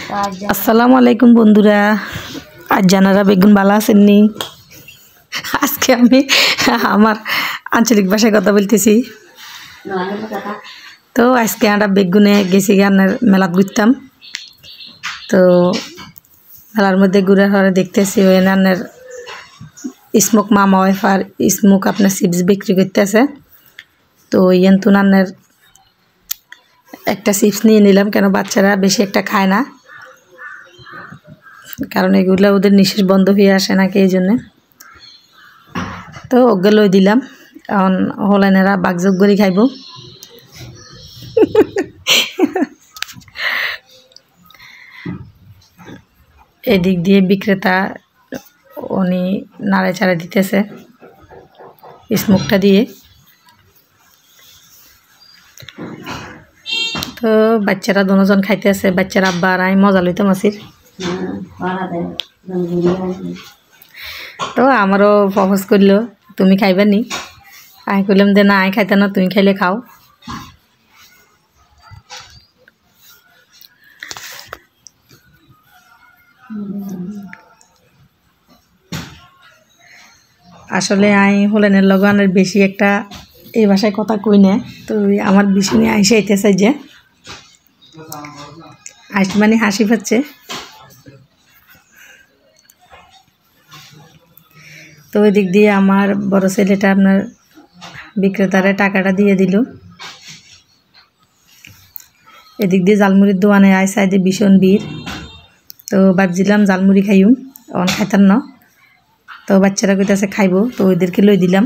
আসসালামু আলাইকুম বন্ধুরা, আজ জানারা বেগুন ভালো আছেননি? আজকে আমি আমার আঞ্চলিক ভাষায় কথা বলতেছি। তো আজকে আমরা বেগুনে গেছি গানের মেলাত ঘুরতাম। তো মেলার মধ্যে ঘুরার পরে দেখতেছি ওই নানের স্মোক মামা ওয়াইফার স্মোক আপনার চিপস বিক্রি করতেছে। তো ইয়েন্তু নানের একটা চিপস নিয়ে নিলাম, কেন বাচ্চারা বেশি একটা খায় না, কারণ এগুলো ওদের নিঃশ্বাস বন্ধ হয়ে আসে নাকি এই জন্যে। তো ওকে লই দিলাম, এখন হলেনেরা বাগযোগ করে খাইব। এদিক দিয়ে বিক্রেতা উনি নাড়ে চাড়ে দিতেছে স্মোকটা দিয়ে। তো বাচ্চারা দুজন খাইতেছে, বাচ্চারা আব্বা আর আমি মজা লইতাম আসির। তো আমারও প্রপোজ করলো তুমি খাইবা নি? আমি কইলাম যে না আমি খাইতে না, তুমি খাইলে খাও। আসলে আমি হলেনের লগানের বেশি একটা এই ভাষায় কথা কই না। তো আমার বেশি নিয়ে আইসে আইতেছে যে আইস মানে হাসি পাচ্ছে। তো ওই দিক দিয়ে আমার বড় ছেলেটা আপনার বিক্রেতারে টাকাটা দিয়ে দিল। এদিক দিয়ে জালমুড়ির দোকানে আয় সাইডে ভীষণ ভিড়। তো ভাবছিলাম জালমুড়ি খাইম, অন খাইতাম না। তো বাচ্চারা কইতাছে খাইবো, তো ওইদেরকে লই দিলাম।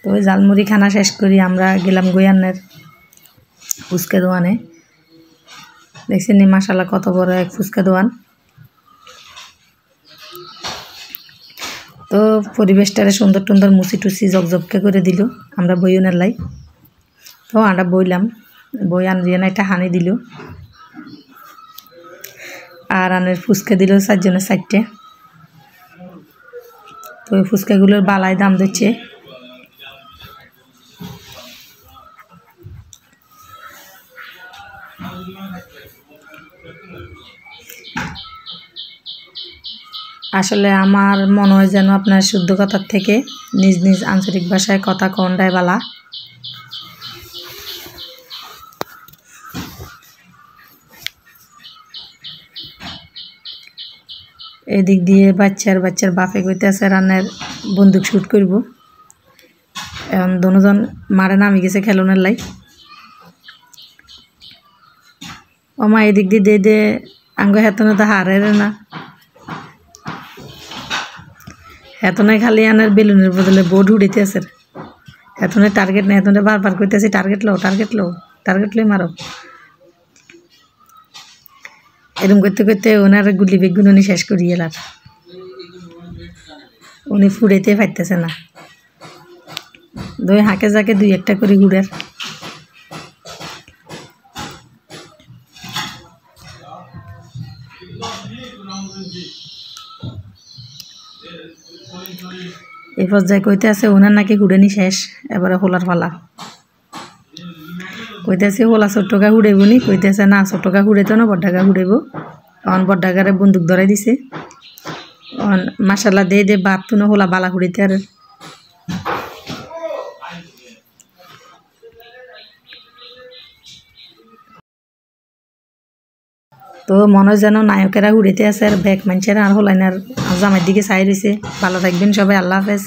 তো ওই জালমুড়ি খানা শেষ করি আমরা গেলাম গোয়ানের ফুচকা দোকানে। দেখছেন নি মাশাআল্লাহ কত বড় এক ফুচকা দোকান। তো পরিবেশটারে সুন্দর টুন্দর মুসি টুসি জকজককে করে দিল আমরা বইনের লাই। তো আমরা বইলাম, বই আনরিয়া না এটা হানি দিল, আর আনের ফুচকা দিল 4 জনের 4টে। তো ওই ফুচকাগুলোর বালায় দাম দিচ্ছে। আসলে আমার মনে হয় যেন আপনার শুদ্ধ কথার থেকে নিজ নিজ আঞ্চলিক ভাষায় কথা কনটাই বালা। এদিক দিয়ে বাচ্চার বাপে কইতেছে রান্নার বন্দুক শুট করব। এখন দুজন মারে নামি গেছে খেলনের লাই। ওমা এদিক দিয়ে দে দে আঙ্গ হেতনে তো হারে না, হেতনে খালি আনার বেলুনের বদলে বোর্ড উড়িতেছে। হেতনে টার্গেট না, হেতনে বারবার কইতেছি টার্গেট লো টার্গেট লো টার্গেট লই মারো। এরকম করতে করতে ওনার গুলি বেগুন উনি শেষ করিয়ে এলার, উনি ফুড়াইতে পারতেছে না। দুই হাঁকে যাকে 2-1টা করে ঘুরের। এই পর্যায়ে কইতে আছে ওনার নাকি ঘুরেনি শেষ, এবারে হোলার ফালা। কইতেছে হোলা ছোট্টকা হুড়াইব নি? কইতেছে না ছোট্টকা হুড়াইতো না, বড্ডাকা হুড়াইব। অন বড্ডাকারে বন্দুক ধরাই দিছে। অন মাশাল্লাহ দে দে বাদ তুনো হোলা বালা হুড়াইতে আর। তো মনে যেন নায়কেরা উড়িতে আছে আর ব্যাক মানুষেরা আর হলাইনার জামাইয়ের দিকে চাই রয়েছে। ভালো থাকবেন সবাই, আল্লাহ হাফেজ।